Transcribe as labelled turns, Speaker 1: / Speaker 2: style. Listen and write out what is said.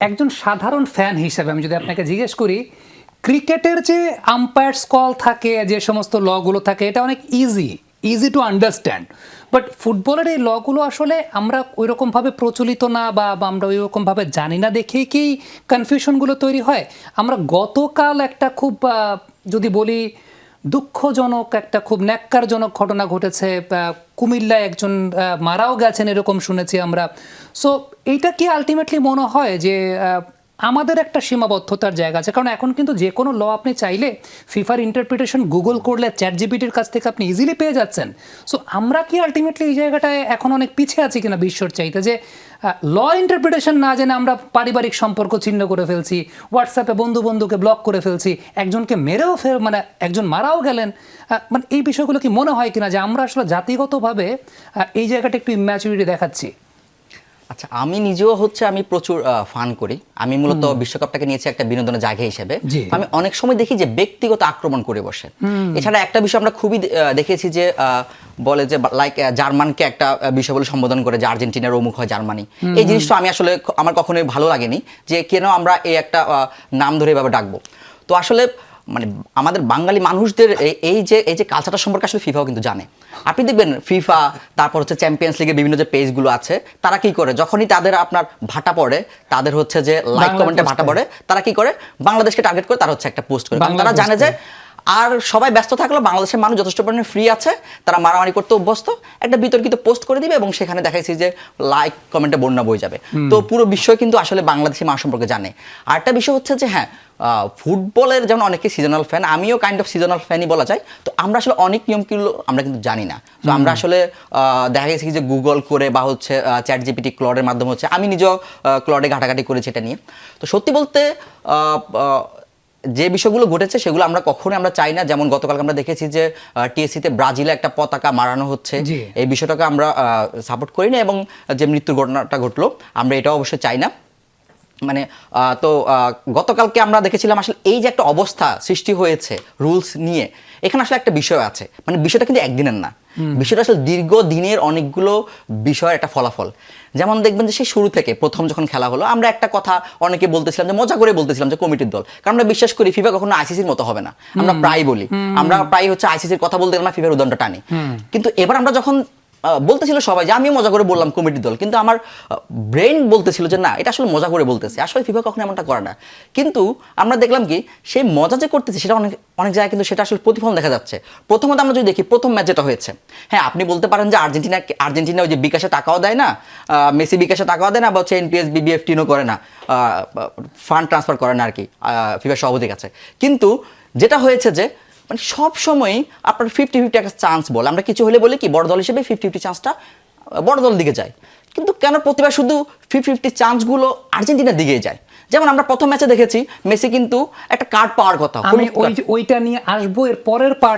Speaker 1: একজন সাধারণ ফ্যান হিসেবে আমি যদি আপনাকে জিজ্ঞেস করি, ক্রিকেটের যে আম্পায়ার্স কল থাকে, যে সমস্ত লগুলো থাকে, এটা অনেক ইজি টু আন্ডারস্ট্যান্ড। বাট ফুটবলের এই লগুলো আসলে আমরা ওইরকমভাবে প্রচলিত না, বা আমরা ওইরকমভাবে জানি না দেখেই কি কনফিউশনগুলো তৈরি হয়। আমরা গতকাল একটা খুব যদি বলি দুঃখজনক, একটা খুব ন্যাক্কারজনক ঘটনা ঘটেছে। কুমিল্লায় একজন মারাও গেছেন এরকম শুনেছি আমরা। সো এইটা কি আলটিমেটলি মনে হয় যে আমাদের একটা সীমাবদ্ধতার জায়গা আছে? কারণ এখন কিন্তু যে কোনো ল আপনি চাইলে ফিফার ইন্টারপ্রিটেশন গুগল করলে চ্যাট জিপিটির কাছ থেকে আপনি ইজিলি পেয়ে যাচ্ছেন। সো আমরা কি আলটিমেটলি এই জায়গাটায় এখন অনেক পিছিয়ে আছি কিনা বিশ্বর চাইতে, যে ল ইন্টারপ্রিটেশন না জেনে আমরা পারিবারিক সম্পর্ক ছিন্ন করে ফেলছি, হোয়াটসঅ্যাপে বন্ধুকে ব্লক করে ফেলছি, একজনকে মেরেও মানে একজন মারাও গেলেন। মানে এই বিষয়গুলো কি মনে হয় কিনা যে আমরা আসলে জাতিগতভাবে এই জায়গাটা একটু ইম্যাচুরিটি দেখাচ্ছি?
Speaker 2: আচ্ছা, আমি নিজেও আমি প্রচুর ফান করি। আমি মূলত বিশ্বকাপটাকে নিয়েছি একটা বিনোদনের জায়গা হিসেবে। আমি অনেক সময় দেখি যে ব্যক্তিগত আক্রমণ করে বসে। এছাড়া একটা বিষয় আমরা খুবই দেখেছি যে বলে যে লাইক জার্মানকে একটা বিষয় বলে সম্বোধন করে যে আর্জেন্টিনার অমুক হয় জার্মানি। এই জিনিসটা আমি আসলে আমার কখনোই ভালো লাগেনি যে কেন আমরা এই একটা নাম ধরে এভাবে ডাকবো। তো আসলে মানে আমাদের বাঙালি মানুষদের এই যে কালচারটা সম্পর্কে আসলে ফিফাও কিন্তু জানে। আপনি দেখবেন ফিফা, তারপর চ্যাম্পিয়ন্স লিগের বিভিন্ন যে পেজগুলো আছে, তারা কি করে, যখনই তাদের আপনার ভাটা পড়ে, তাদের যে লাইক কমেন্টে ভাটা পড়ে, তারা কি করে বাংলাদেশকে টার্গেট করে তারা একটা পোস্ট করে। কারণ তারা জানে যে আর সবাই ব্যস্ত থাকলেও বাংলাদেশের মানুষ যথেষ্ট পরিমাণে ফ্রি আছে, তারা মারামারি করতে অভ্যস্ত, একটা বিতর্কিত পোস্ট করে দিবে এবং সেখানে দেখাইছি যে লাইক কমেন্টে বন্যা বয়ে যাবে। তো পুরো বিশ্বই কিন্তু আসলে বাংলাদেশি মানুষ সম্পর্কে জানে। আরেকটা বিষয় যে হ্যাঁ, ফুটবলের যেমন অনেকে সিজনাল ফ্যান, আমিও কাইন্ড অফ সিজনাল ফ্যানই বলা যায়। তো আমরা আসলে অনেক নিয়মগুলো আমরা কিন্তু জানি না। তো আমরা আসলে দেখা গেছে যে গুগল করে বা চ্যাট জিপিটি ক্লডের মাধ্যমে আমি নিজেও ক্লডে ঘাটাঘাটি করেছি এটা নিয়ে। তো সত্যি বলতে যে বিষয়গুলো ঘটেছে সেগুলো আমরা কখনোই আমরা চাই না। যেমন গতকালকে আমরা দেখেছি যে টিএসসিতে ব্রাজিলে একটা পতাকা মারানো হচ্ছে, এই বিষয়টাকে আমরা সাপোর্ট করি না, এবং যে মৃত্যুর ঘটনাটা ঘটলো আমরা এটাও অবশ্যই চাই না। মানে তো গতকালকে আমরা দেখেছিলাম আসলে এই যে একটা অবস্থা সৃষ্টি হয়েছে রুলস নিয়ে, এখানে আসলে একটা বিষয় আছে। মানে বিষয়টা কিন্তু একদিনের না, বিষয়টা আসলে দীর্ঘ দিনের অনেকগুলো বিষয়ের একটা ফলাফল। যেমন দেখবেন যে সেই শুরু থেকে প্রথম যখন খেলা হলো, আমরা একটা কথা অনেকে বলতেছিলাম, যে মজা করে বলতেছিলাম যে কমিটির দল, কারণ আমরা বিশ্বাস করি ফিফা কখনো আইসিসির মতো হবে না। আমরা প্রায় বলি, আমরা প্রায় আইসিসির কথা বলতে গেলে ফিফার উদাহরণটা টানি। কিন্তু এবার আমরা যখন বলতেছিল সবাই যে আমিও মজা করে বললাম কমিটির দল, কিন্তু আমার ব্রেন বলতেছিল যে না, এটা আসলে মজা করে বলতেছে, আসলে ফিফা কখনো এমনটা করে না। কিন্তু আমরা দেখলাম কি সেই মজা যে করতেছে সেটা অনেক জায়গায় কিন্তু সেটা আসলে প্রতিফলন দেখা যাচ্ছে। প্রথমত আমরা যদি দেখি প্রথম ম্যাচ যেটা হয়েছে, হ্যাঁ আপনি বলতে পারেন যে আর্জেন্টিনা ওই যে বিকাশে টাকাও দেয় না, মেসি বিকাশে টাকাও দেয় না, বা এনপিএস বিবিএফটিনও করে না, ফান্ড ট্রান্সফার করে না আর কি ফিফা সভাপতির কাছে। কিন্তু যেটা হয়েছে যে মানে সব সময়ই আপনার 50-50 একটা চান্স বলে, আমরা কিছু হলে বলি কি বড় দল হিসেবে 50-50 চান্সটা বড় দল দিকে যায়। কিন্তু কেন প্রতিবার শুধু 50-50 চান্সগুলো আর্জেন্টিনার দিকেই যায়? যেমন আমরা প্রথম ম্যাচে দেখেছি মেসি কিন্তু একটা কার্ড পাওয়ার কথা,
Speaker 1: আমি ওইটা নিয়ে আসবো এর পরের পার্ট।